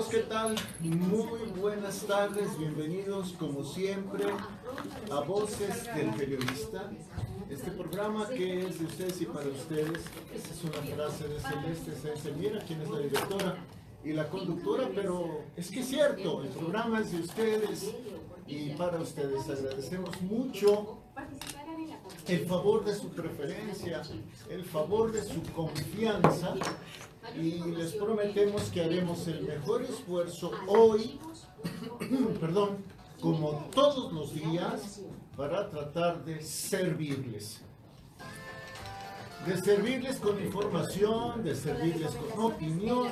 ¿Qué tal? Muy buenas tardes, bienvenidos como siempre a Voces del Periodista, este programa que es de ustedes y para ustedes. Esa es una frase de Celeste Sáenz Miera, quien es la directora y la conductora, pero es que es cierto, el programa es de ustedes y para ustedes. Agradecemos mucho el favor de su preferencia, el favor de su confianza, y les prometemos que haremos el mejor esfuerzo hoy, perdón, como todos los días, para tratar de servirles. De servirles con información, de servirles con opinión,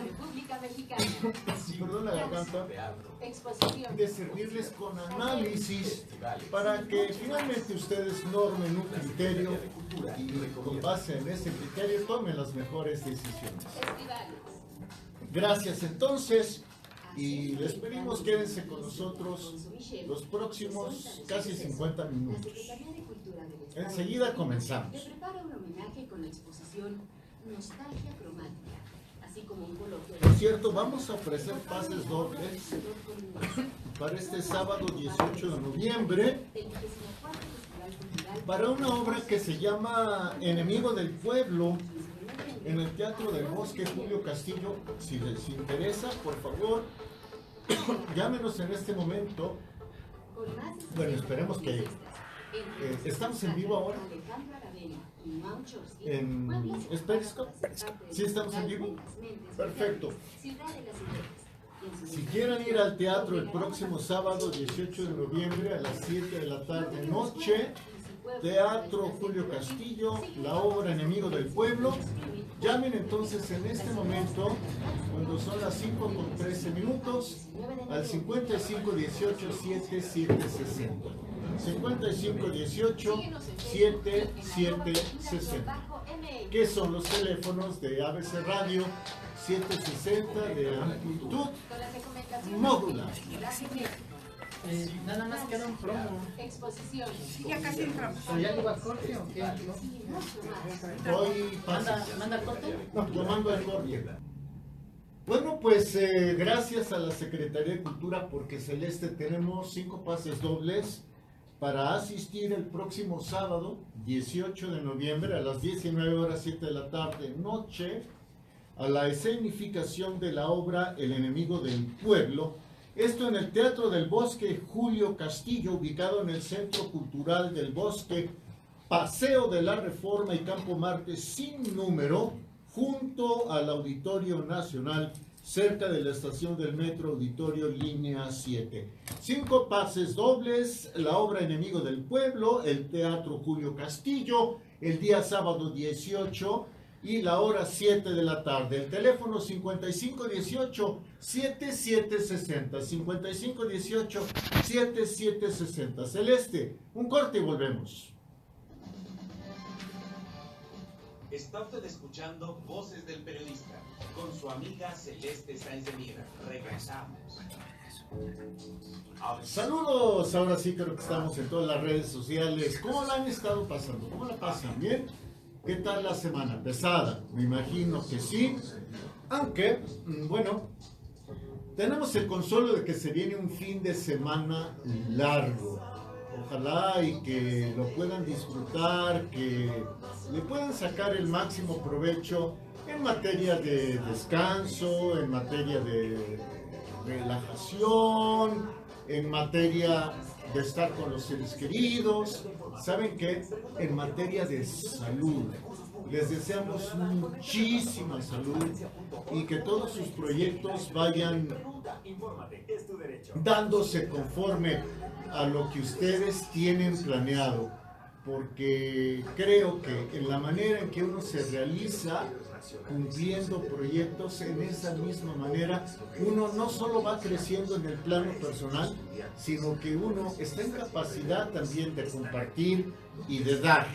perdón la garganta, de servirles con análisis, para que finalmente ustedes normen un criterio y con base en ese criterio tomen las mejores decisiones. Gracias entonces, y les pedimos quédense con nosotros los próximos casi 50 minutos. Enseguida comenzamos. Le prepara un homenaje con la exposición Nostalgia Cromática, así como un coloquio. Por cierto, vamos a ofrecer pases dobles para este sábado 18 de noviembre para una obra que se llama Enemigo del Pueblo en el Teatro del Bosque Julio Castillo. Si les interesa, por favor, llámenos en este momento. Bueno, esperemos que estamos en vivo ahora. ¿Es Periscope? ¿Sí estamos en vivo? Perfecto. Si quieren ir al teatro el próximo sábado 18 de noviembre a las 7 de la tarde noche, Teatro Julio Castillo, la obra Enemigo del Pueblo, llamen entonces en este momento, cuando son las 5:13, al 5518-7760. 5518-7760, que son los teléfonos de ABC Radio 760 de amplitud modular. Nada más queda un promo. Exposición. Sí, ya casi entramos. ¿Pero ya lleva corte o qué? Hoy pasa. ¿Manda corte? No, yo mando el corte. Bueno, pues gracias a la Secretaría de Cultura, porque Celeste tenemos 5 pases dobles para asistir el próximo sábado 18 de noviembre a las 19 horas 7 de la tarde noche a la escenificación de la obra El Enemigo del Pueblo. Esto en el Teatro del Bosque Julio Castillo, ubicado en el Centro Cultural del Bosque, Paseo de la Reforma y Campo Marte sin número, junto al Auditorio Nacional, cerca de la estación del Metro Auditorio Línea 7. 5 pases dobles, la obra Enemigo del Pueblo, el Teatro Julio Castillo, el día sábado 18 y la hora 7 de la tarde. El teléfono 5518-7760, 5518-7760. Celeste, un corte y volvemos. Está usted escuchando Voces del Periodista con su amiga Celeste Sáenz Miera. Regresamos. Saludos, ahora sí creo que estamos en todas las redes sociales. ¿Cómo la han estado pasando? ¿Cómo la pasan? ¿Bien? ¿Qué tal la semana? ¿Pesada? Me imagino que sí. Aunque, bueno, tenemos el consuelo de que se viene un fin de semana largo. Ojalá y que lo puedan disfrutar, que le puedan sacar el máximo provecho en materia de descanso, en materia de relajación, en materia de estar con los seres queridos. ¿Saben qué? En materia de salud. Les deseamos muchísima salud y que todos sus proyectos vayan dándose conforme a lo que ustedes tienen planeado, porque creo que en la manera en que uno se realiza cumpliendo proyectos, en esa misma manera uno no solo va creciendo en el plano personal, sino que uno está en capacidad también de compartir y de dar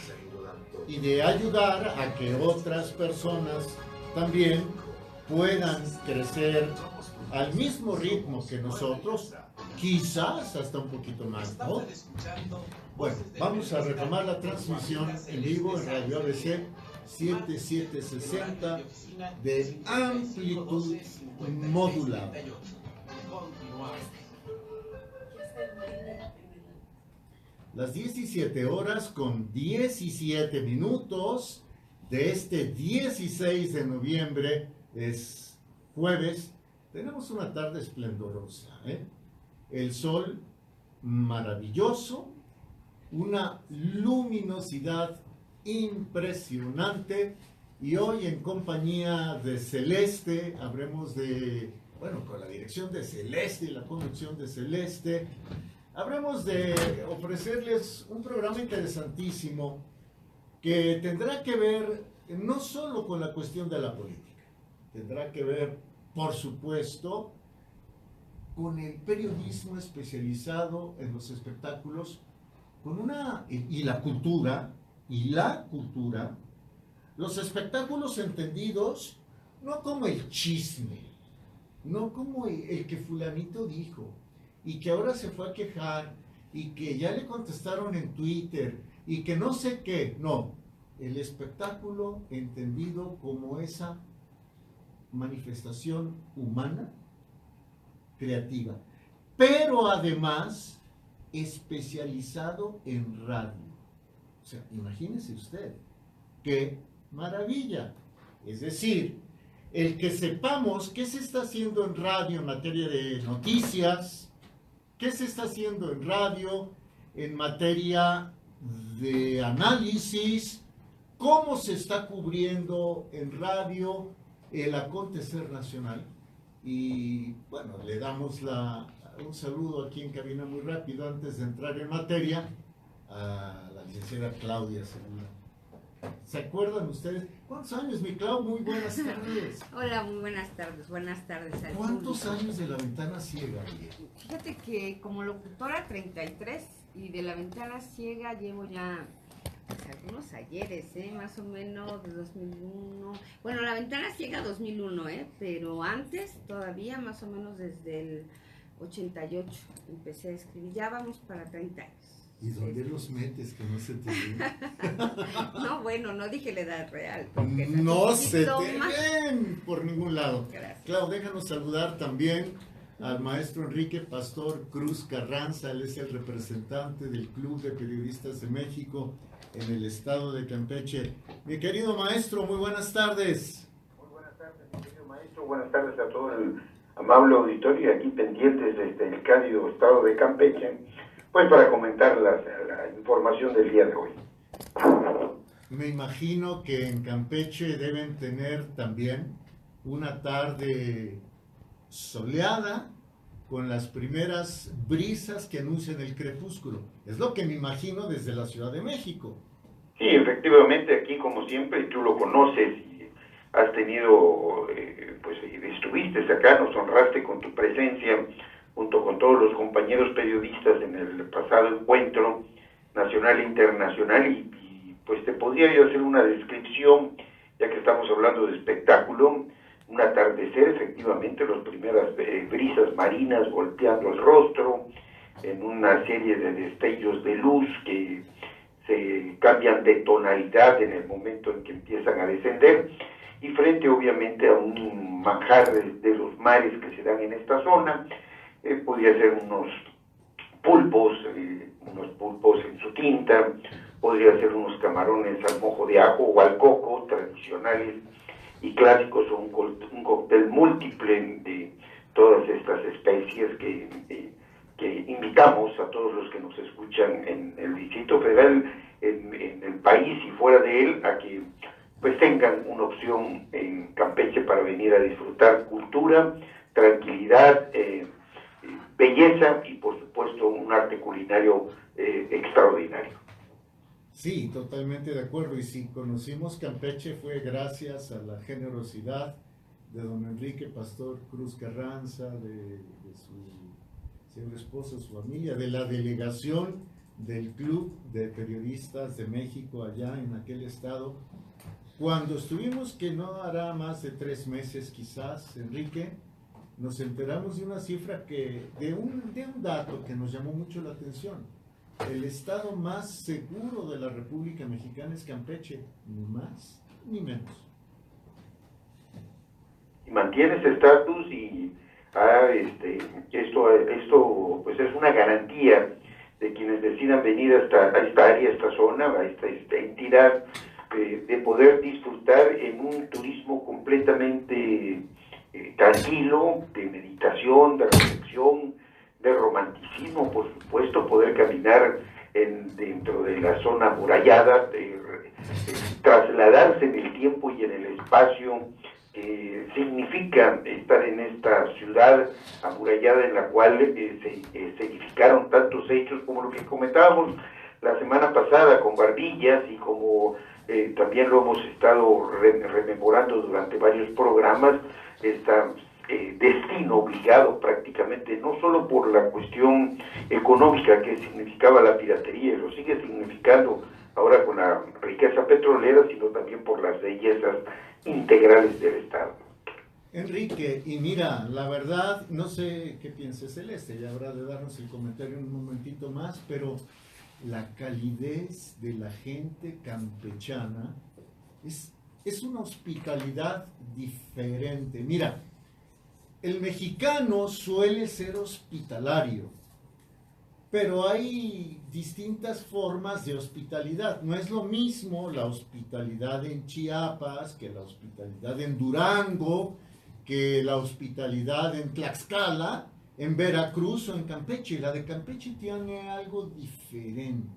y de ayudar a que otras personas también puedan crecer al mismo ritmo que nosotros, quizás hasta un poquito más, ¿no? Bueno, vamos a retomar la transmisión en vivo en Radio ABC 7760 de amplitud modulada. más. Las 17 horas con 17 minutos de este 16 de noviembre, es jueves, tenemos una tarde esplendorosa, ¿eh? El sol maravilloso, una luminosidad impresionante, y hoy en compañía de Celeste, habremos de, bueno, con la dirección de Celeste y la conducción de Celeste, habremos de ofrecerles un programa interesantísimo que tendrá que ver no solo con la cuestión de la política, tendrá que ver, por supuesto, con el periodismo especializado en los espectáculos, con y la cultura, los espectáculos entendidos no como el chisme, no como el que fulanito dijo, y que ahora se fue a quejar, y que ya le contestaron en Twitter, y que no sé qué. No, el espectáculo entendido como esa manifestación humana, creativa, pero además especializado en radio. O sea, imagínese usted, qué maravilla. Es decir, el que sepamos qué se está haciendo en radio en materia de noticias, qué se está haciendo en radio en materia de análisis, cómo se está cubriendo en radio el acontecer nacional. Y bueno, le damos un saludo aquí en cabina muy rápido antes de entrar en materia a la licenciada Claudia Segura. ¿Se acuerdan ustedes? ¿Cuántos años, mi Clau? Muy buenas tardes. Hola, muy buenas tardes al ¿Cuántos público. años de La Ventana Ciega? Fíjate que como locutora 33 y de La Ventana Ciega llevo ya pues, algunos ayeres, más o menos de 2001. Bueno, La Ventana Ciega 2001, pero antes todavía más o menos desde el 88 empecé a escribir, ya vamos para 30 años. ¿Y dónde los metes que no se te ven? No, bueno, no dije la edad real. Porque No un se te poquito más. ven por ningún lado. Gracias. Clau, déjanos saludar también al maestro Enrique Pastor Cruz Carranza. Él es el representante del Club de Periodistas de México en el estado de Campeche. Mi querido maestro, muy buenas tardes. Muy buenas tardes, mi querido maestro. Buenas tardes a todo el amable auditorio aquí pendientes desde el cálido estado de Campeche, pues para comentar la información del día de hoy. Me imagino que en Campeche deben tener también una tarde soleada con las primeras brisas que anuncian el crepúsculo. Es lo que me imagino desde la Ciudad de México. Sí, efectivamente, aquí como siempre, y tú lo conoces y has tenido, pues estuviste acá, nos honraste con tu presencia junto con todos los compañeros periodistas en el pasado encuentro nacional e internacional, y pues te podría yo hacer una descripción, ya que estamos hablando de espectáculo, un atardecer, efectivamente, las primeras brisas marinas golpeando el rostro, en una serie de destellos de luz que se cambian de tonalidad en el momento en que empiezan a descender, y frente obviamente a un manjar de los mares que se dan en esta zona, podría ser unos pulpos en su tinta, podría ser unos camarones al mojo de ajo o al coco, tradicionales y clásicos, o un cóctel múltiple de todas estas especies que invitamos a todos los que nos escuchan en el Distrito Federal, en el país y fuera de él, a que pues tengan una opción en Campeche para venir a disfrutar cultura, tranquilidad, belleza y por supuesto un arte culinario extraordinario. Sí, totalmente de acuerdo. Y si conocimos Campeche fue gracias a la generosidad de don Enrique Pastor Cruz Carranza, de su señor esposo, su familia, de la delegación del Club de Periodistas de México allá en aquel estado. Cuando estuvimos, que no hará más de 3 meses quizás, Enrique, nos enteramos de una cifra de un dato que nos llamó mucho la atención. El estado más seguro de la República Mexicana es Campeche, ni más ni menos. Y mantiene ese estatus, y Esto pues es una garantía de quienes decidan venir a esta área, a esta zona, a esta entidad, de poder disfrutar en un turismo completamente tranquilo, de meditación, de reflexión, de romanticismo, por supuesto, poder caminar dentro de la zona amurallada, trasladarse en el tiempo y en el espacio. Significa estar en esta ciudad amurallada en la cual se edificaron tantos hechos como lo que comentábamos la semana pasada con Barbillas, y como también lo hemos estado rememorando durante varios programas, destino obligado prácticamente, no solo por la cuestión económica que significaba la piratería, y lo sigue significando ahora con la riqueza petrolera, sino también por las bellezas integrales del Estado. Enrique, y mira, la verdad, no sé qué piense Celeste, ya habrá de darnos el comentario en un momentito más, pero la calidez de la gente campechana es una hospitalidad diferente. Mira, el mexicano suele ser hospitalario, pero hay distintas formas de hospitalidad. No es lo mismo la hospitalidad en Chiapas que la hospitalidad en Durango, que la hospitalidad en Tlaxcala, en Veracruz o en Campeche. La de Campeche tiene algo diferente.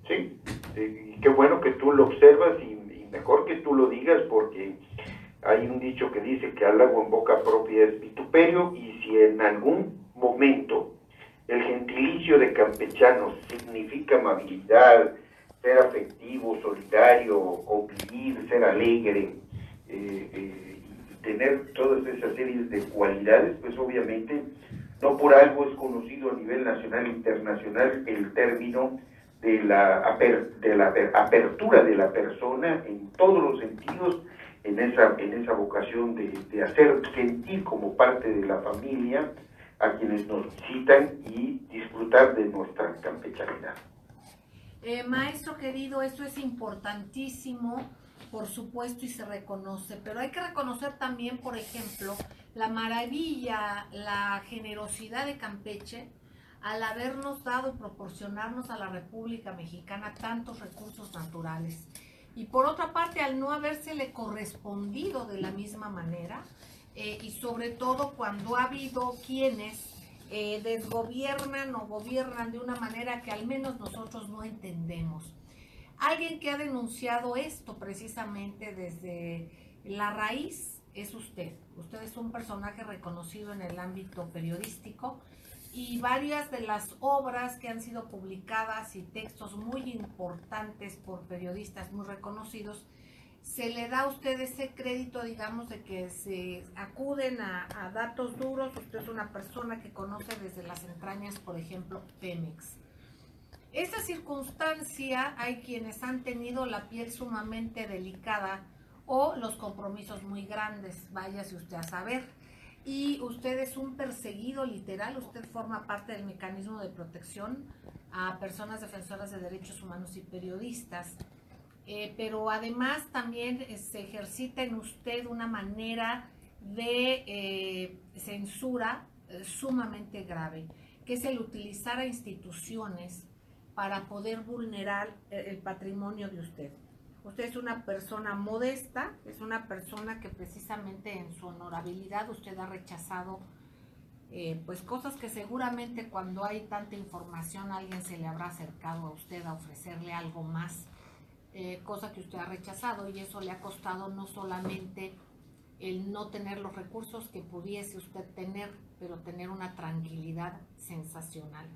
Sí, y qué bueno que tú lo observas, y mejor que tú lo digas, porque hay un dicho que dice que al agua en boca propia es vituperio, y si en algún momento el gentilicio de campechano significa amabilidad, ser afectivo, solidario, convivir, ser alegre, y tener todas esas series de cualidades, pues obviamente no por algo es conocido a nivel nacional e internacional el término de la apertura de la persona en todos los sentidos, en esa vocación de hacer sentir como parte de la familia a quienes nos visitan y disfrutar de nuestra campechanidad. Maestro querido, eso es importantísimo, por supuesto, y se reconoce, pero hay que reconocer también, por ejemplo, la maravilla, la generosidad de Campeche al habernos dado y proporcionarnos a la República Mexicana tantos recursos naturales. Y por otra parte, al no habérsele correspondido de la misma manera, y sobre todo cuando ha habido quienes desgobiernan o gobiernan de una manera que al menos nosotros no entendemos. Alguien que ha denunciado esto precisamente desde la raíz es usted. Usted es un personaje reconocido en el ámbito periodístico, y varias de las obras que han sido publicadas y textos muy importantes por periodistas muy reconocidos, se le da a usted ese crédito, digamos, de que se acuden a datos duros. Usted es una persona que conoce desde las entrañas, por ejemplo, Pemex. Esa circunstancia, hay quienes han tenido la piel sumamente delicada o los compromisos muy grandes, váyase usted a saber. Y usted es un perseguido literal, usted forma parte del mecanismo de protección a personas defensoras de derechos humanos y periodistas. Pero además también se ejercita en usted una manera de censura sumamente grave, que es el utilizar a instituciones para poder vulnerar el patrimonio de usted. Usted es una persona modesta, es una persona que precisamente en su honorabilidad usted ha rechazado pues cosas que seguramente cuando hay tanta información alguien se le habrá acercado a usted a ofrecerle algo más, cosa que usted ha rechazado, y eso le ha costado no solamente el no tener los recursos que pudiese usted tener, pero tener una tranquilidad sensacional,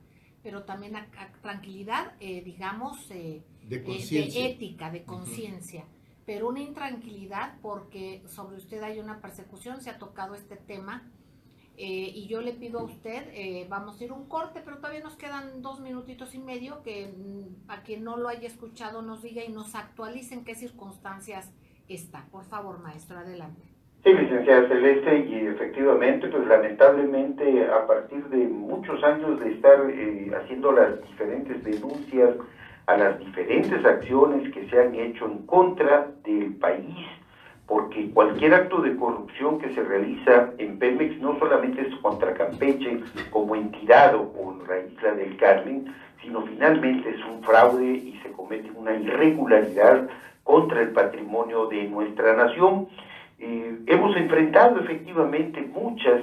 pero también tranquilidad, digamos, de ética, de conciencia, pero una intranquilidad porque sobre usted hay una persecución. Se ha tocado este tema, y yo le pido a usted, vamos a ir un corte, pero todavía nos quedan 2 minutitos y medio, que a quien no lo haya escuchado nos diga y nos actualice en qué circunstancias está. Por favor, maestro, adelante. Sí, licenciada Celeste, y efectivamente, pues lamentablemente, a partir de muchos años de estar haciendo las diferentes denuncias a las diferentes acciones que se han hecho en contra del país, porque cualquier acto de corrupción que se realiza en Pemex no solamente es contra Campeche como entidad o contra Isla del Carmen, sino finalmente es un fraude y se comete una irregularidad contra el patrimonio de nuestra nación. Hemos enfrentado efectivamente muchas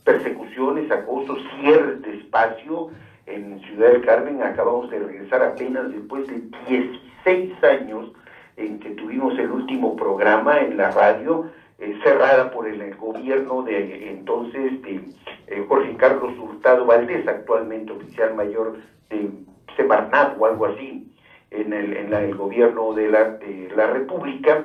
persecuciones, acosos, cierres de espacio. En Ciudad del Carmen acabamos de regresar apenas después de 16 años en que tuvimos el último programa en la radio, cerrada por el gobierno de entonces de Jorge Carlos Hurtado Valdés, actualmente oficial mayor de Semarnat o algo así, en el gobierno de la República.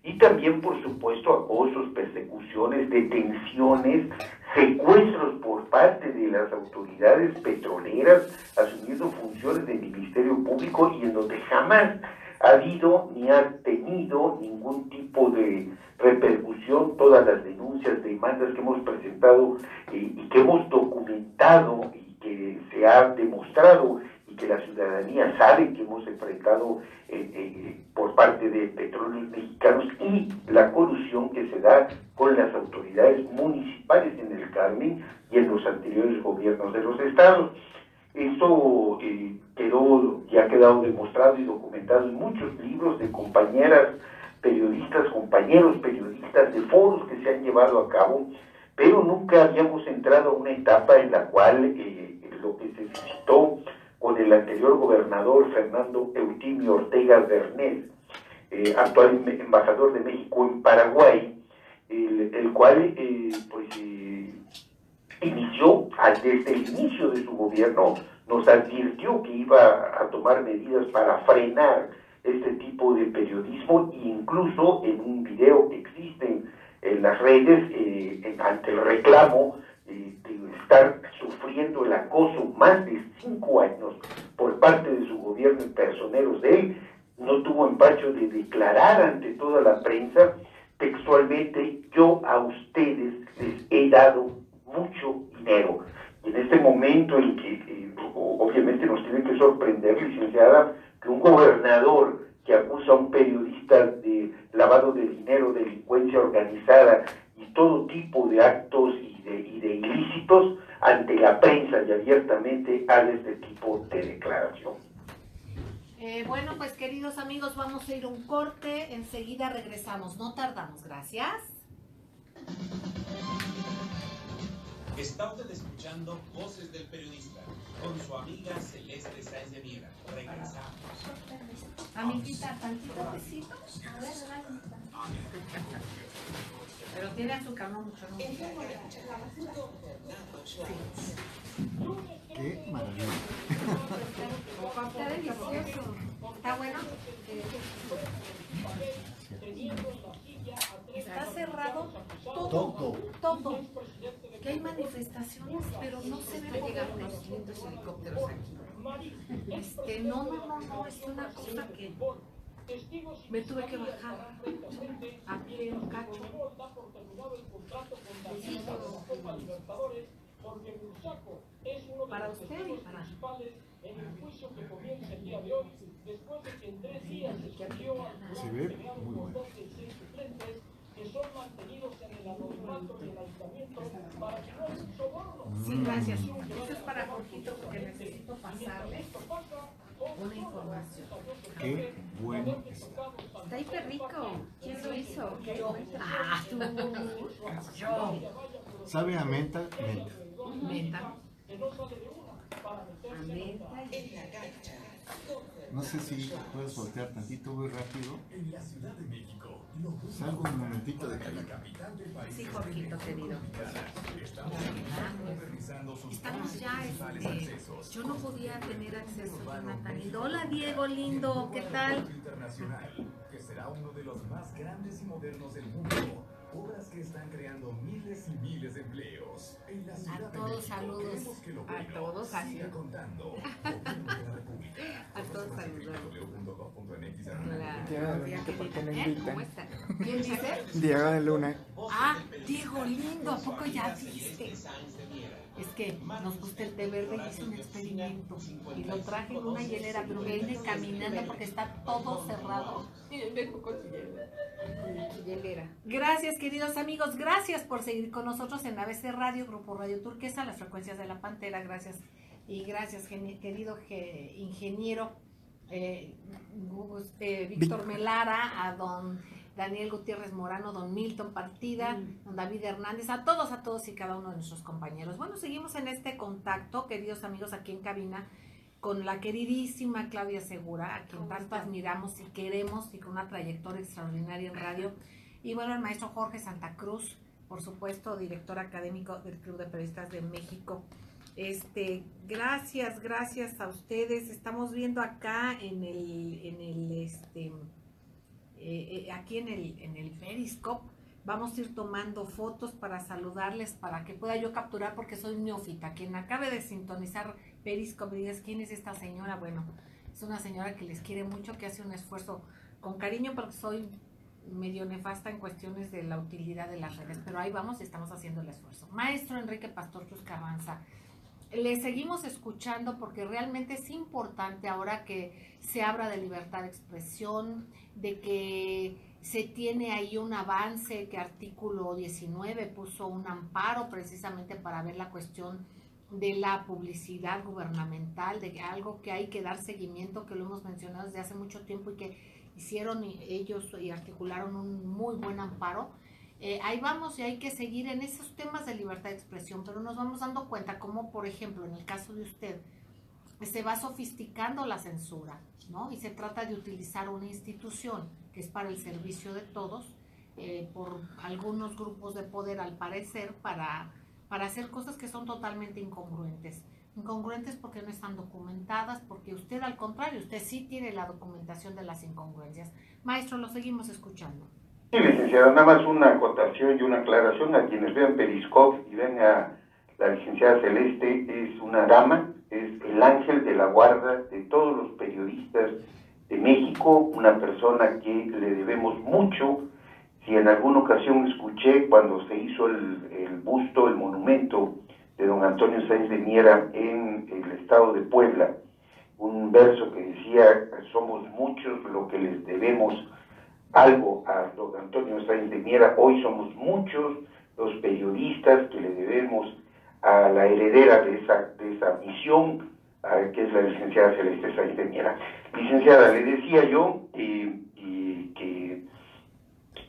Y también, por supuesto, acosos, persecuciones, detenciones, secuestros por parte de las autoridades petroleras, asumiendo funciones del Ministerio Público y en donde jamás ha habido ni ha tenido ningún tipo de repercusión todas las denuncias, demandas que hemos presentado y que hemos documentado y que se ha demostrado y que la ciudadanía sabe que hemos enfrentado por parte de Petróleos Mexicanos, y la colusión que se da con las autoridades municipales en el Carmen y en los anteriores gobiernos de los estados. Esto ya ha quedado demostrado y documentado en muchos libros de compañeras periodistas, compañeros periodistas, de foros que se han llevado a cabo, pero nunca habíamos entrado a una etapa en la cual lo que se suscitó con el anterior gobernador Fernando Eutimio Ortega Bernés, actual embajador de México en Paraguay, el cual inició, desde el inicio de su gobierno, nos advirtió que iba a tomar medidas para frenar este tipo de periodismo, e incluso en un video que existe en las redes, ante el reclamo de estar sufriendo el acoso más de 5 años por parte de su gobierno y personeros de él, no tuvo empacho de declarar ante toda la prensa textualmente: yo a ustedes les he dado mucho dinero. Y en este momento en que obviamente nos tiene que sorprender, licenciada, que un gobernador que acusa a un periodista de lavado de dinero, delincuencia organizada y todo tipo de actos y de ilícitos, ante la prensa y abiertamente haga este tipo de declaración. Bueno, pues queridos amigos, vamos a ir a un corte, enseguida regresamos, no tardamos, gracias. Está usted escuchando Voces del Periodista con su amiga Celeste Sáenz de Miera. Regresamos. Amiguita, tantito besito. Pero tiene azúcar, no mucho, ¿no? Qué maravilla. Está delicioso. ¿Está bueno? Está cerrado todo. Que hay manifestaciones, pero no se ve por Llegaron unos lindos helicópteros aquí. No, es una cosa que me tuve que bajar a pie un cacho. Para usted y para mí. Se ve muy bueno. Sí, gracias. Eso es para Jorgito porque necesito pasarle una información. Qué bueno está. Está hiper rico. ¿Quién lo hizo? ¿Qué? Ah, tú. Yo. ¿Sabe a menta? Menta. Menta. A menta y No sé si puedes voltear tantito muy rápido. En la Ciudad de México, Salgo un momentito de calor. Sí, Jorgito, querido. Estamos ya, yo no podía tener acceso, Jonathan. Hola, Diego, lindo, ¿qué tal? Internacional, que será uno de los más grandes y modernos del mundo. Obras que están creando miles y miles de empleos. En la Ciudad A todos, de México, saludos. queremos que lo A bueno todos, así. siga contando. Gobierno de la República. A todos saludos. www.gov.mx. Claro. ¿Por qué no ¿Cómo invitan? están? ¿Quién dice? Diego de Luna. Ah, Diego, lindo, ¿a poco ya viste? Celeste Sáenz de Miera es que nos gusta el té verde y hice un experimento y lo traje en una hielera, pero vine caminando porque está todo cerrado. Miren, vengo con hielera. Gracias, queridos amigos, gracias por seguir con nosotros en ABC Radio, Grupo Radio Turquesa, las frecuencias de la Pantera, gracias. Y gracias, querido ingeniero Víctor Melara, a don Daniel Gutiérrez Morano, don Milton Partida, don David Hernández, a todos y cada uno de nuestros compañeros. Bueno, seguimos en este contacto, queridos amigos, aquí en cabina, con la queridísima Claudia Segura, a quien tanto admiramos y queremos, y con una trayectoria extraordinaria en radio. Y bueno, el maestro Jorge Santa Cruz, por supuesto, director académico del Club de Periodistas de México. Gracias a ustedes. Estamos viendo acá aquí en el Periscope. Vamos a ir tomando fotos para saludarles, para que pueda yo capturar, porque soy neófita. Quien acabe de sintonizar Periscope, digas, ¿quién es esta señora? Bueno, es una señora que les quiere mucho, que hace un esfuerzo con cariño, porque soy medio nefasta en cuestiones de la utilidad de las redes, pero ahí vamos y estamos haciendo el esfuerzo. Maestro Enrique Pastor Cruz Carranza, le seguimos escuchando porque realmente es importante ahora que se habla de libertad de expresión, de que se tiene ahí un avance, que artículo 19 puso un amparo precisamente para ver la cuestión de la publicidad gubernamental, de algo que hay que dar seguimiento, que lo hemos mencionado desde hace mucho tiempo y que hicieron ellos y articularon un muy buen amparo. Ahí vamos y hay que seguir en esos temas de libertad de expresión, pero nos vamos dando cuenta como, por ejemplo, en el caso de usted, se va sofisticando la censura, ¿no? Y se trata de utilizar una institución que es para el servicio de todos, por algunos grupos de poder, al parecer, para hacer cosas que son totalmente incongruentes. Incongruentes porque no están documentadas, porque usted, al contrario, usted sí tiene la documentación de las incongruencias. Maestro, lo seguimos escuchando. Sí, licenciada, nada más una acotación y una aclaración a quienes vean Periscope y ven a la licenciada Celeste. Es una dama, es el ángel de la guarda de todos los periodistas de México, una persona que le debemos mucho. Si en alguna ocasión escuché cuando se hizo el busto, el monumento de don Antonio Sáenz de Miera en el estado de Puebla, un verso que decía: somos muchos lo que les debemos algo a don Antonio Sáenz de Miera. Hoy somos muchos los periodistas que le debemos a la heredera de esa misión, que es la licenciada Celeste Sáenz de Miera. Licenciada, le decía yo que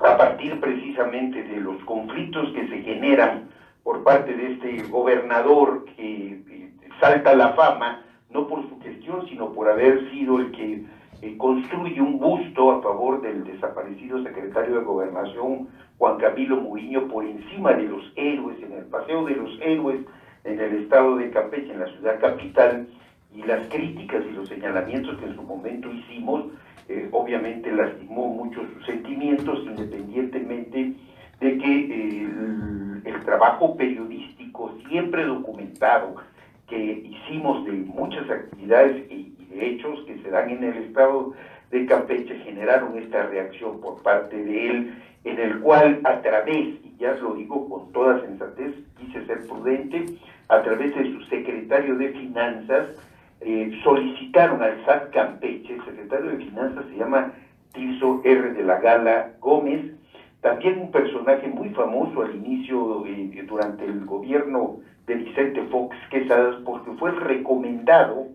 a partir precisamente de los conflictos que se generan por parte de este gobernador que salta a la fama, no por su gestión, sino por haber sido el que construye un busto a favor del desaparecido secretario de Gobernación, Juan Camilo Muriño, por encima de los héroes, en el Paseo de los Héroes, en el estado de Campeche, en la ciudad capital, y las críticas y los señalamientos que en su momento hicimos, obviamente lastimó mucho sus sentimientos, independientemente de que el trabajo periodístico siempre documentado que hicimos de muchas actividades y de hechos que se dan en el estado de Campeche generaron esta reacción por parte de él, en el cual a través, y ya lo digo con toda sensatez, quise ser prudente, a través de su secretario de Finanzas, solicitaron al SAT Campeche. El secretario de Finanzas se llama Tirso R. de la Gala Gómez, también un personaje muy famoso al inicio, durante el gobierno de Vicente Fox Quesadas, porque fue recomendado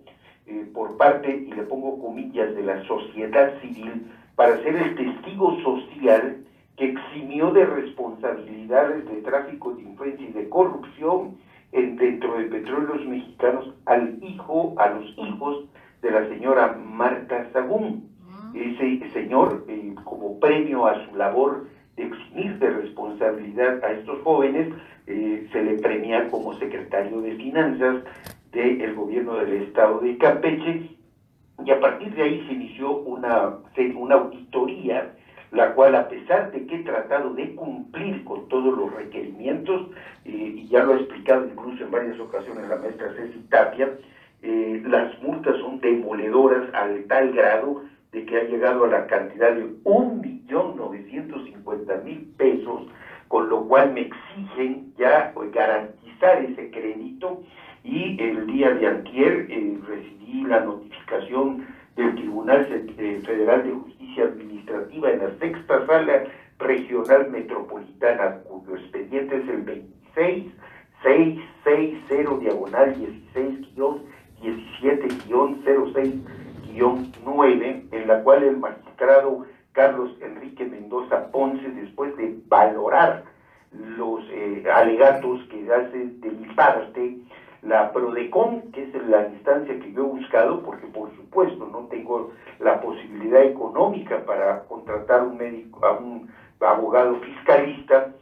por parte, y le pongo comillas, de la sociedad civil para ser el testigo social que eximió de responsabilidades de tráfico de influencia y de corrupción dentro de Petróleos Mexicanos a los hijos de la señora Marta Sagún. Ese señor, como premio a su labor de eximir de responsabilidad a estos jóvenes, se le premia como secretario de Finanzas del gobierno del estado de Campeche, y a partir de ahí se inició una auditoría, la cual, a pesar de que he tratado de cumplir con todos los requerimientos, y ya lo ha explicado incluso en varias ocasiones la maestra Ceci Tapia, las multas son demoledoras al tal grado de que ha llegado a la cantidad de 1.950.000 pesos, con lo cual me exigen ya garantizar ese crédito Serenito, y el día de antier recibí la notificación del Tribunal Federal de Justicia Administrativa en la sexta sala regional metropolitana, cuyo expediente es el 26660-17-06-9, en la cual el magistrado Carlos Enrique Mendoza Ponce, después de valorar los alegatos que hace de mi parte la PRODECON, que es la instancia que yo he buscado, porque por supuesto no tengo la posibilidad económica para contratar a un abogado fiscalista,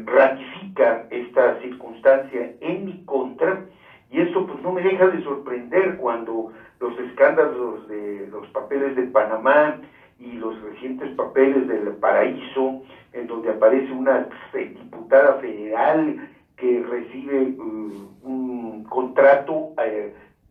ratifica esta circunstancia en mi contra, y eso pues no me deja de sorprender cuando los escándalos de los papeles de Panamá y los recientes papeles del Paraíso, en donde aparece una diputada federal que recibe un contrato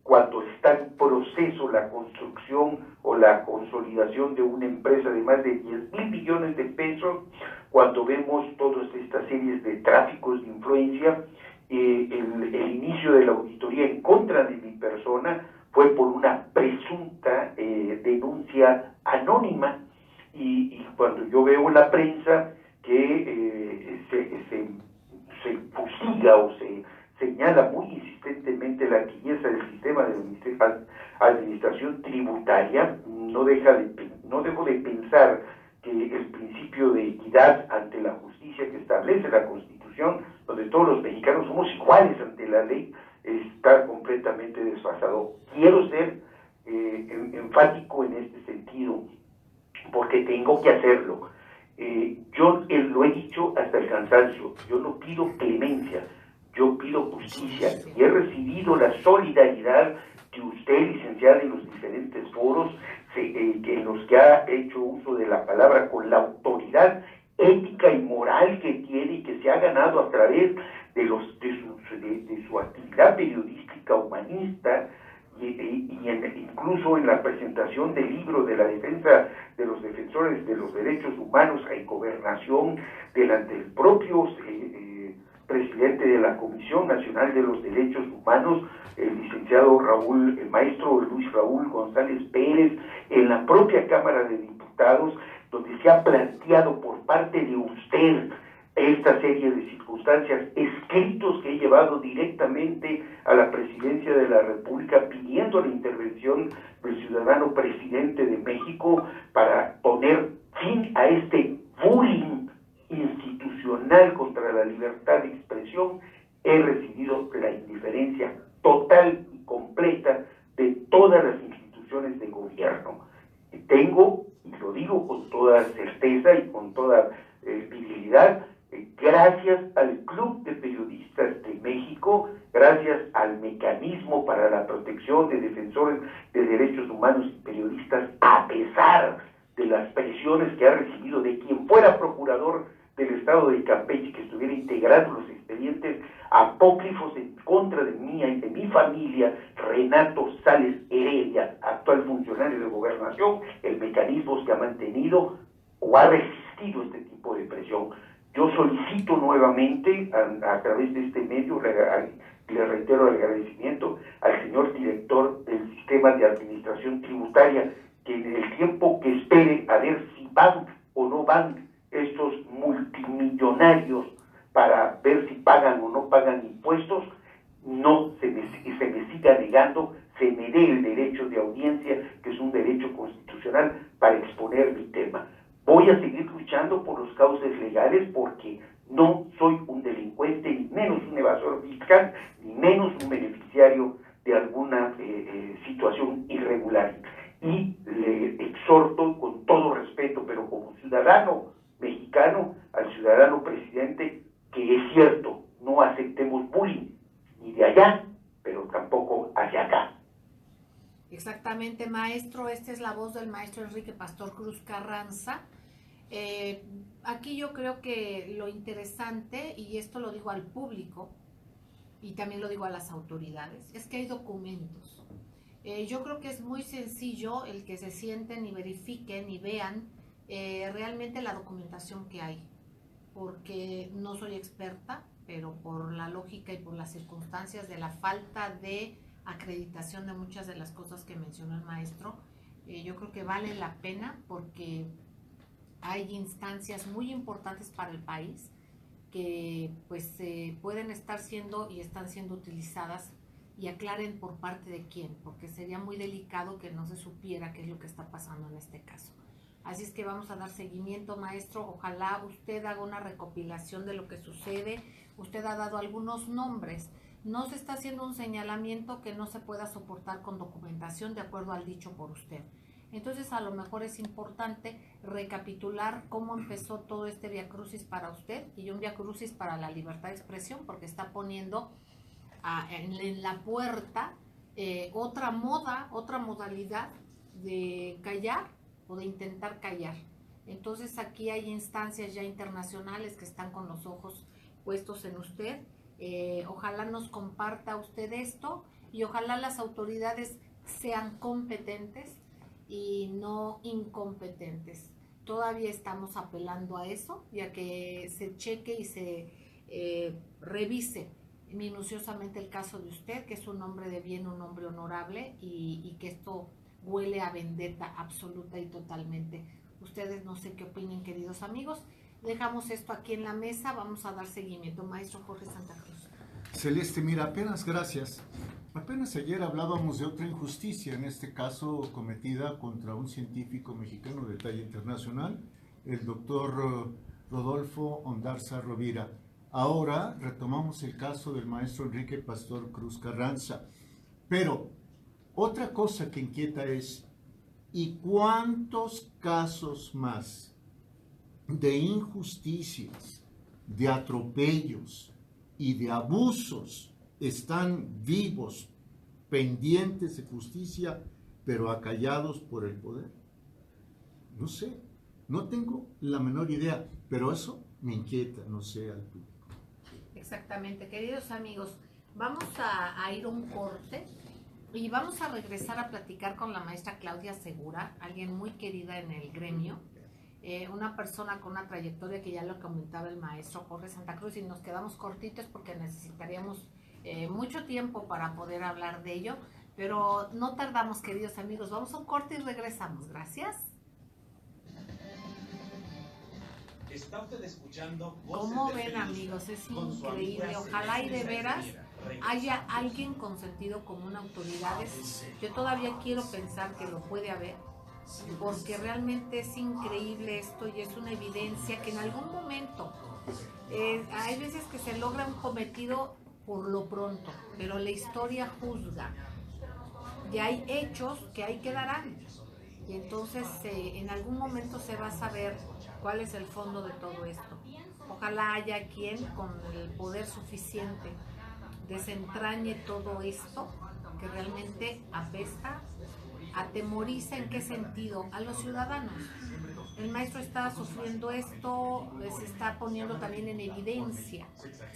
cuando está en proceso la construcción o la consolidación de una empresa de más de 10,000 millones de pesos, cuando vemos todas estas series de tráficos de influencia. El inicio de la auditoría en contra de mi persona fue por una presunta denuncia anónima, y cuando yo veo en la prensa que se fustiga o se señala muy insistentemente la tibieza del sistema de administración tributaria, no dejo de pensar que el principio de equidad ante la justicia que establece la Constitución, donde todos los mexicanos somos iguales ante la ley, está completamente desfasado. Quiero ser enfático en este sentido, porque tengo que hacerlo. Yo lo he dicho hasta el cansancio, yo no pido clemencia, yo pido justicia, y he recibido la solidaridad de usted, licenciada, en los diferentes foros en los que ha hecho uso de la palabra con la autoridad ética y moral que tiene y que se ha ganado a través de su actividad periodística humanista, incluso en la presentación del libro de la defensa de los defensores de los derechos humanos en Gobernación, delante del propio presidente de la Comisión Nacional de los Derechos Humanos, el licenciado el maestro Luis Raúl González Pérez, en la propia Cámara de Diputados, donde se ha planteado por parte de usted esta serie de circunstancias, escritos que he llevado directamente a la Presidencia de la República pidiendo la intervención del ciudadano presidente de México para poner fin a este bullying institucional contra la libertad de expresión. He recibido la indiferencia total y completa de todas las instituciones de gobierno. Tengo, y lo digo con toda certeza y con toda virilidad, gracias al Club de Periodistas de México, gracias al Mecanismo para la Protección de Defensores de Derechos Humanos y Periodistas, a pesar de las presiones que ha recibido de quien fuera procurador del Estado de Campeche, que estuviera integrando los expedientes apócrifos en contra de mí y de mi familia, Renato Sales Heredia, actual funcionario de Gobernación, el Mecanismo que ha mantenido o ha resistido este tipo de presión. Yo solicito nuevamente, a través de este medio, le reitero el agradecimiento al señor director del Sistema de Administración Tributaria, que en el tiempo que espere a ver si van o no van estos multimillonarios para ver si pagan o no pagan impuestos, no se me siga negando, se me dé el derecho de audiencia, que es un derecho constitucional, para exponer mi tema. Voy a seguir luchando por los cauces legales, porque no soy un delincuente, ni menos un evasor fiscal, ni menos un beneficiario de alguna situación irregular. Y le exhorto con todo respeto, pero como ciudadano mexicano, al ciudadano presidente, que es cierto, no aceptemos bullying, ni de allá, pero tampoco hacia acá. Exactamente, maestro. Esta es la voz del maestro Enrique Pastor Cruz Carranza. Aquí yo creo que lo interesante, y esto lo digo al público y también lo digo a las autoridades, es que hay documentos. Yo creo que es muy sencillo el que se sienten y verifiquen y vean realmente la documentación que hay. porque no soy experta, pero por la lógica y por las circunstancias de la falta de acreditación de muchas de las cosas que mencionó el maestro, yo creo que vale la pena porque hay instancias muy importantes para el país que pues pueden estar siendo y están siendo utilizadas, y aclaren por parte de quién, porque sería muy delicado que no se supiera qué es lo que está pasando en este caso. Así es que vamos a dar seguimiento, maestro. Ojalá usted haga una recopilación de lo que sucede. Usted ha dado algunos nombres. No se está haciendo un señalamiento que no se pueda soportar con documentación de acuerdo al dicho por usted. Entonces, a lo mejor es importante recapitular cómo empezó todo este viacrucis para usted y un viacrucis para la libertad de expresión, porque está poniendo en la puerta otra modalidad de callar o de intentar callar. Entonces aquí hay instancias ya internacionales que están con los ojos puestos en usted. Ojalá nos comparta usted esto y ojalá las autoridades sean competentes y no incompetentes. Todavía estamos apelando a eso y a que se cheque y se revise minuciosamente el caso de usted, que es un hombre de bien, un hombre honorable, y que esto huele a vendetta absoluta y totalmente. Ustedes no sé qué opinen, queridos amigos. Dejamos esto aquí en la mesa, vamos a dar seguimiento. Maestro Jorge Santa Cruz. Celeste, mira, apenas gracias. Apenas ayer hablábamos de otra injusticia, en este caso cometida contra un científico mexicano de talla internacional, el doctor Rodolfo Ondarza Rovira. Ahora retomamos el caso del maestro Enrique Pastor Cruz Carranza. Pero otra cosa que inquieta es, ¿y cuántos casos más de injusticias, de atropellos y de abusos están vivos, pendientes de justicia, pero acallados por el poder? No sé, no tengo la menor idea, pero eso me inquieta, no sé, al público. Exactamente, queridos amigos, vamos a ir a un corte y vamos a regresar a platicar con la maestra Claudia Segura, alguien muy querida en el gremio, una persona con una trayectoria que ya lo comentaba el maestro Jorge Santa Cruz, y nos quedamos cortitos porque necesitaríamos mucho tiempo para poder hablar de ello, pero no tardamos, queridos amigos, vamos a un corte y regresamos. Gracias. Está usted escuchando Voces ¿Cómo del ven, Periodista amigos? Es con su increíble. amiga Ojalá y de Celeste veras Sainz de Miera. haya alguien con sentido común, autoridades. Yo todavía quiero pensar que lo puede haber, porque realmente es increíble esto y es una evidencia que en algún momento hay veces que se logra un cometido por lo pronto, pero la historia juzga y hay hechos que ahí quedarán, y entonces en algún momento se va a saber cuál es el fondo de todo esto. Ojalá haya quien con el poder suficiente desentrañe todo esto que realmente apesta, atemoriza. ¿En qué sentido? A los ciudadanos. El maestro está sufriendo esto, se está poniendo también en evidencia.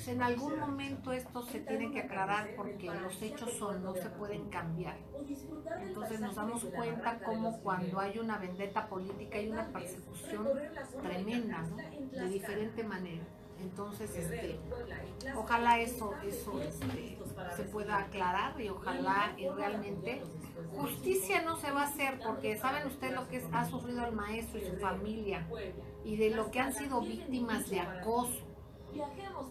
En algún momento esto se tiene que aclarar porque los hechos no se pueden cambiar. Entonces nos damos cuenta como cuando hay una vendetta política hay una persecución tremenda, ¿no? De diferente manera. Entonces, ojalá eso se pueda aclarar y ojalá y realmente justicia no se va a hacer, porque saben ustedes lo que ha sufrido el maestro y su familia y de lo que han sido víctimas de acoso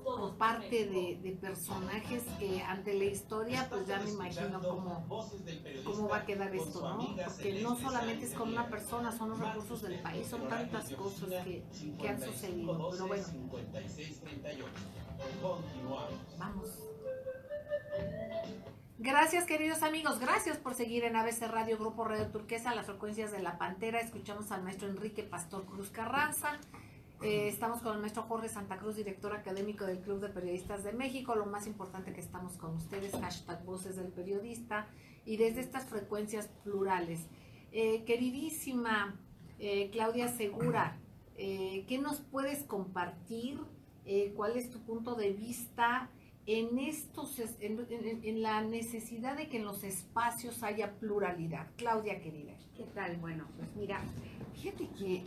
por parte de personajes que ante la historia pues ya me imagino cómo va a quedar esto, ¿no? Porque no solamente es con una persona, son los recursos del país, son tantas cosas que han sucedido, pero bueno, vamos. Gracias, queridos amigos, gracias por seguir en ABC Radio, Grupo Radio Turquesa, las frecuencias de La Pantera. Escuchamos al maestro Enrique Pastor Cruz Carranza. Estamos con el maestro Jorge Santa Cruz, director académico del Club de Periodistas de México. Lo más importante que estamos con ustedes, #Voces del Periodista, y desde estas frecuencias plurales. Queridísima Claudia Segura, ¿qué nos puedes compartir? ¿Cuál es tu punto de vista? en en la necesidad de que en los espacios haya pluralidad. Claudia, querida. ¿Qué tal? Bueno, pues mira, fíjate que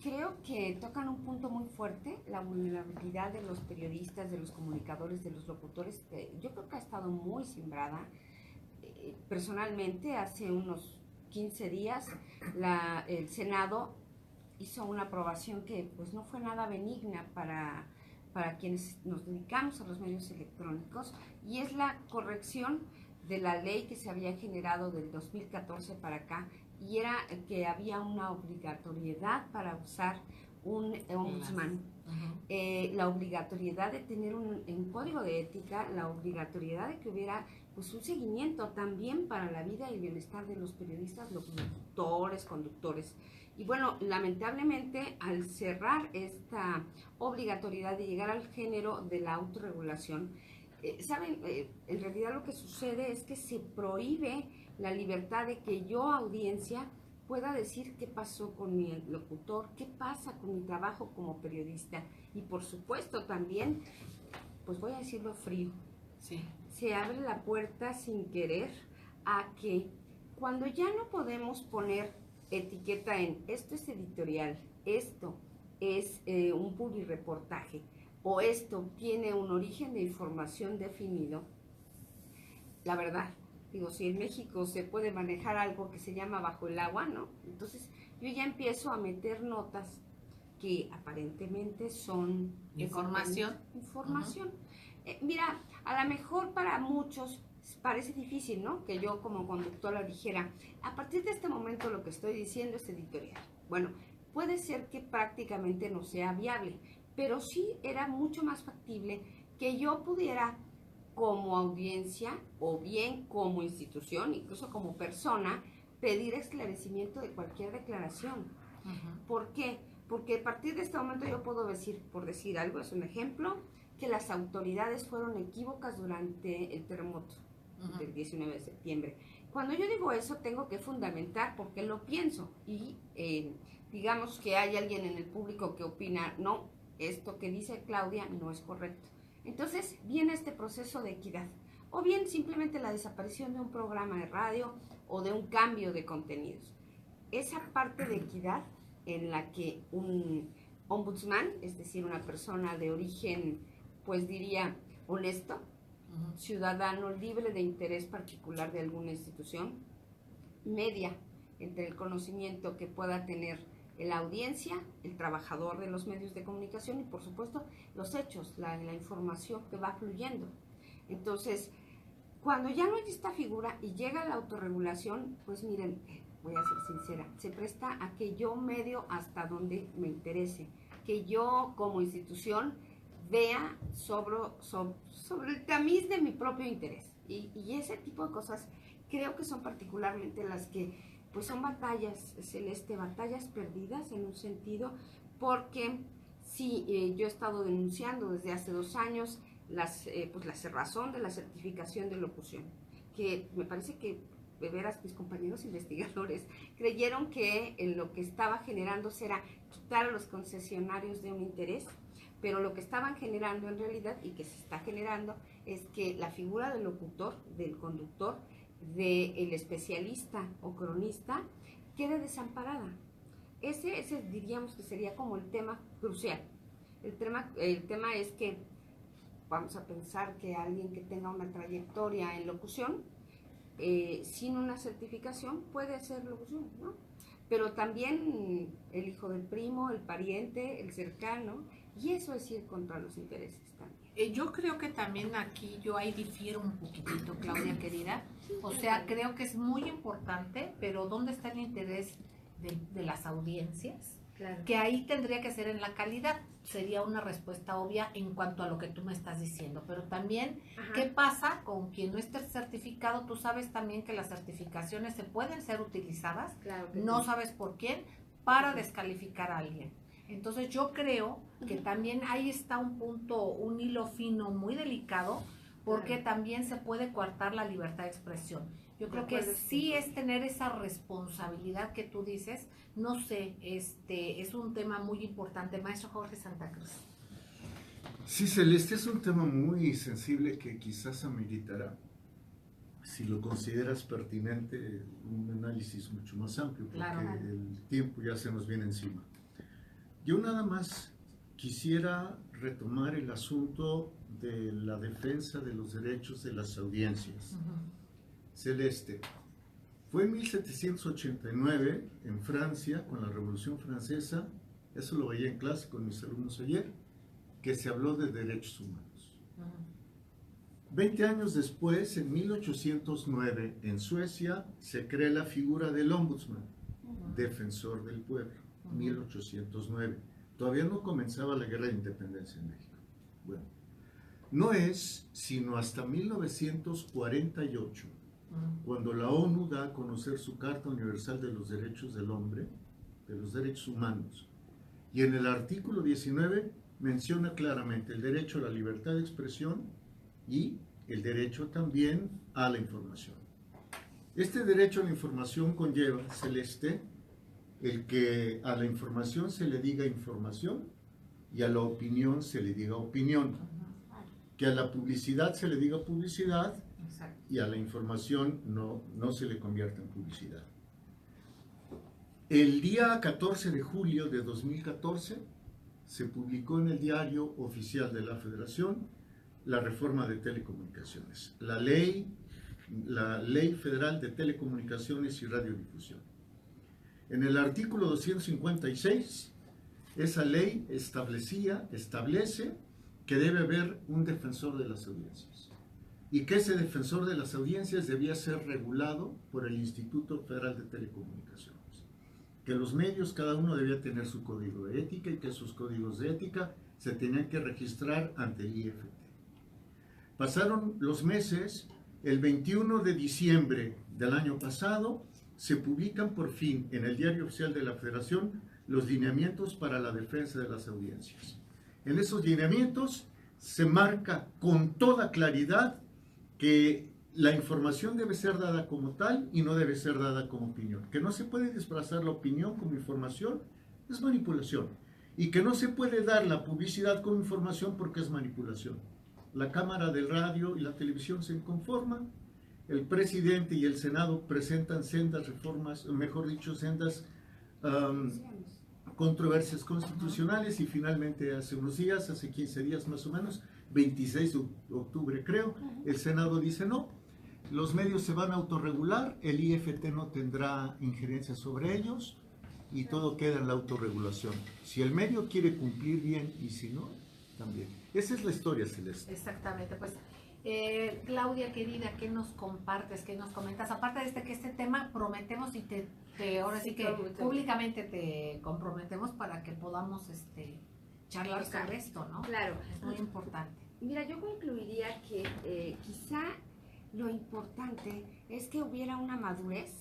creo que tocan un punto muy fuerte, la vulnerabilidad de los periodistas, de los comunicadores, de los locutores. Yo creo que ha estado muy sembrada. Personalmente, hace unos 15 días, el Senado hizo una aprobación que pues no fue nada benigna para quienes nos dedicamos a los medios electrónicos, y es la corrección de la ley que se había generado del 2014 para acá, y era que había una obligatoriedad para usar un ombudsman, la obligatoriedad de tener un código de ética, la obligatoriedad de que hubiera pues un seguimiento también para la vida y bienestar de los periodistas, los locutores, conductores. Y bueno, lamentablemente al cerrar esta obligatoriedad de llegar al género de la autorregulación, ¿saben? En realidad lo que sucede es que se prohíbe la libertad de que yo, audiencia, pueda decir qué pasó con mi locutor, qué pasa con mi trabajo como periodista. Y por supuesto también, pues voy a decirlo frío, Sí. se abre la puerta sin querer a que cuando ya no podemos poner etiqueta en esto es editorial, esto es un publireportaje o esto tiene un origen de información definido, la verdad, digo, si en México se puede manejar algo que se llama bajo el agua, ¿no? Entonces yo ya empiezo a meter notas que aparentemente son Información. Información. Mira, a lo mejor para muchos parece difícil, ¿no? Que yo como conductora dijera, a partir de este momento lo que estoy diciendo es editorial. Bueno, puede ser que prácticamente no sea viable, pero sí era mucho más factible que yo pudiera como audiencia o bien como institución, incluso como persona, pedir esclarecimiento de cualquier declaración. ¿Por qué? Porque a partir de este momento yo puedo decir, por decir algo, es un ejemplo, que las autoridades fueron equívocas durante el terremoto del 19 de septiembre. Cuando yo digo eso, tengo que fundamentar por qué lo pienso. Y digamos que hay alguien en el público que opina, no, esto que dice Claudia no es correcto. Entonces viene este proceso de equidad. O bien simplemente la desaparición de un programa de radio o de un cambio de contenidos. Esa parte de equidad en la que un ombudsman, es decir, una persona de origen, pues diría, honesto, ciudadano libre de interés particular de alguna institución, media entre el conocimiento que pueda tener la audiencia, el trabajador de los medios de comunicación y por supuesto los hechos, la información que va fluyendo. Entonces, cuando ya no hay esta figura y llega la autorregulación, pues miren, voy a ser sincera, se presta a que yo medio hasta donde me interese, que yo como institución vea sobre el tamiz de mi propio interés. Y ese tipo de cosas creo que son particularmente las que pues son batallas, Celeste, batallas perdidas en un sentido, porque sí, yo he estado denunciando desde hace 2 años la cerrazón de la certificación de locución, que me parece que de veras mis compañeros investigadores creyeron que en lo que estaba generándose era quitar a los concesionarios de un interés, pero lo que estaban generando en realidad y que se está generando es que la figura del locutor, del conductor, del especialista o cronista quede desamparada. Ese diríamos que sería como el tema crucial. El tema es que vamos a pensar que alguien que tenga una trayectoria en locución sin una certificación puede hacer locución, ¿no? Pero también el hijo del primo, el pariente, el cercano, y eso es ir contra los intereses también. Yo creo que también aquí yo ahí difiero un poquitito, Claudia querida. O sea, creo que es muy importante, pero ¿dónde está el interés de las audiencias? Claro. Que ahí tendría que ser en la calidad. Sería una respuesta obvia en cuanto a lo que tú me estás diciendo. Pero también, Ajá. ¿qué pasa con quien no esté certificado? Tú sabes también que las certificaciones se pueden ser utilizadas, Claro que no sí. sabes por quién, para descalificar a alguien. Entonces yo creo que también ahí está un punto, un hilo fino muy delicado, porque Claro. también se puede coartar la libertad de expresión. Yo creo que acuerdo, sí sí. es tener esa responsabilidad que tú dices. No sé, es un tema muy importante. Maestro Jorge Santa Cruz. Sí, Celeste, es un tema muy sensible que quizás ameritará, si lo consideras pertinente, un análisis mucho más amplio, porque Claro. el tiempo ya se nos viene encima. Yo nada más quisiera retomar el asunto de la defensa de los derechos de las audiencias. Celeste, fue en 1789 en Francia, con la Revolución Francesa, eso lo veía en clase con mis alumnos ayer, que se habló de derechos humanos. 20 años después, en 1809, en Suecia, se crea la figura del ombudsman, defensor del pueblo, 1809. Todavía no comenzaba la guerra de independencia en México. Bueno, no es sino hasta 1948, cuando la ONU da a conocer su Carta Universal de los Derechos del Hombre, de los Derechos Humanos, y en el artículo 19 menciona claramente el derecho a la libertad de expresión y el derecho también a la información. Este derecho a la información conlleva, Celeste, el que a la información se le diga información y a la opinión se le diga opinión, que a la publicidad se le diga publicidad y a la información no se le convierta en publicidad. El día 14 de julio de 2014 se publicó en el Diario Oficial de la Federación la reforma de telecomunicaciones, la ley federal de telecomunicaciones y radiodifusión. En el artículo 256, esa ley establece que debe haber un defensor de las audiencias y que ese defensor de las audiencias debía ser regulado por el Instituto Federal de Telecomunicaciones, que los medios cada uno debía tener su código de ética y que esos códigos de ética se tenían que registrar ante el IFT. Pasaron los meses, el 21 de diciembre del año pasado se publican por fin en el Diario Oficial de la Federación los lineamientos para la defensa de las audiencias. En esos lineamientos se marca con toda claridad que la información debe ser dada como tal y no debe ser dada como opinión, que no se puede disfrazar la opinión como información, es manipulación, y que no se puede dar la publicidad como información porque es manipulación. La Cámara del Radio y la Televisión se conforman, el presidente y el Senado presentan sendas reformas, mejor dicho, sendas controversias constitucionales y finalmente hace unos días, hace 15 días más o menos, 26 de octubre creo, el Senado dice no, los medios se van a autorregular, el IFT no tendrá injerencia sobre ellos y todo queda en la autorregulación. Si el medio quiere cumplir bien y si no, también. Esa es la historia, Celeste. Exactamente, pues Claudia querida, ¿qué nos compartes, qué nos comentas? Aparte de que este tema prometemos y ahora sí que públicamente te comprometemos para que podamos charlar sobre esto, ¿no? Claro. Es muy importante. Mira, yo concluiría que quizá lo importante es que hubiera una madurez,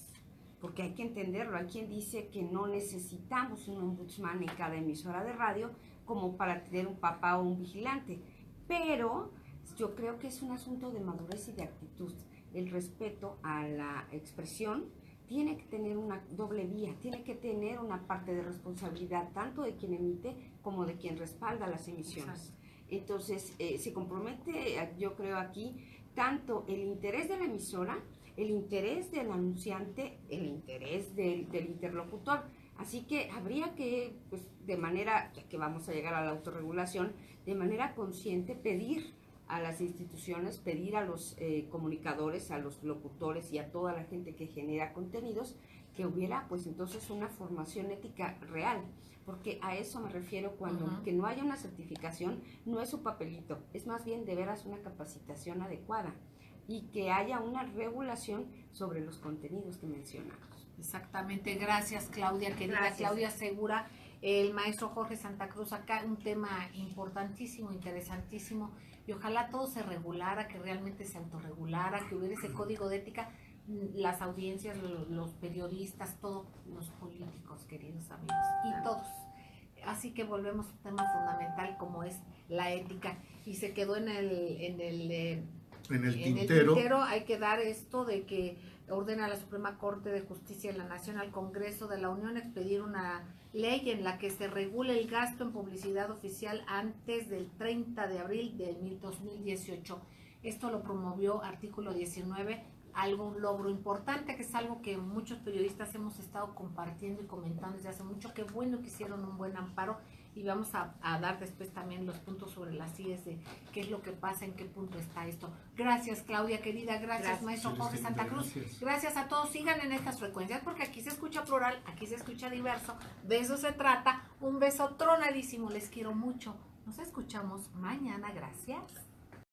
porque hay que entenderlo. Hay quien dice que no necesitamos un ombudsman en cada emisora de radio como para tener un papá o un vigilante, pero yo creo que es un asunto de madurez y de actitud. El respeto a la expresión tiene que tener una doble vía, tiene que tener una parte de responsabilidad tanto de quien emite como de quien respalda las emisiones. Exacto. Entonces, se compromete, yo creo aquí, tanto el interés de la emisora, el interés del anunciante, el interés del interlocutor. Así que habría que, pues, de manera, ya que vamos a llegar a la autorregulación, de manera consciente pedir a las instituciones, pedir a los comunicadores, a los locutores y a toda la gente que genera contenidos, que hubiera pues entonces una formación ética real, porque a eso me refiero cuando que no haya una certificación, no es un papelito, es más bien de veras una capacitación adecuada y que haya una regulación sobre los contenidos que mencionamos. Exactamente, gracias Claudia, querida. Gracias. Claudia Segura, el maestro Jorge Santa Cruz, acá un tema importantísimo, interesantísimo, y ojalá todo se regulara, que realmente se autorregulara, que hubiera ese código de ética, las audiencias, los periodistas, todos los políticos, queridos amigos, y todos. Así que volvemos a un tema fundamental como es la ética, y se quedó en el tintero. Hay que dar esto de que ordena a la Suprema Corte de Justicia de la Nación al Congreso de la Unión expedir una ley en la que se regule el gasto en publicidad oficial antes del 30 de abril de 2018. Esto lo promovió artículo 19, un logro importante, que es algo que muchos periodistas hemos estado compartiendo y comentando desde hace mucho. Qué bueno que hicieron un buen amparo, y vamos a dar después también los puntos sobre las IES de qué es lo que pasa, en qué punto está esto. Gracias, Claudia querida, gracias maestro Jorge Santa Cruz, gracias a todos. Sigan en estas frecuencias porque aquí se escucha plural, aquí se escucha diverso, de eso se trata. Un beso tronadísimo, les quiero mucho, nos escuchamos mañana, gracias.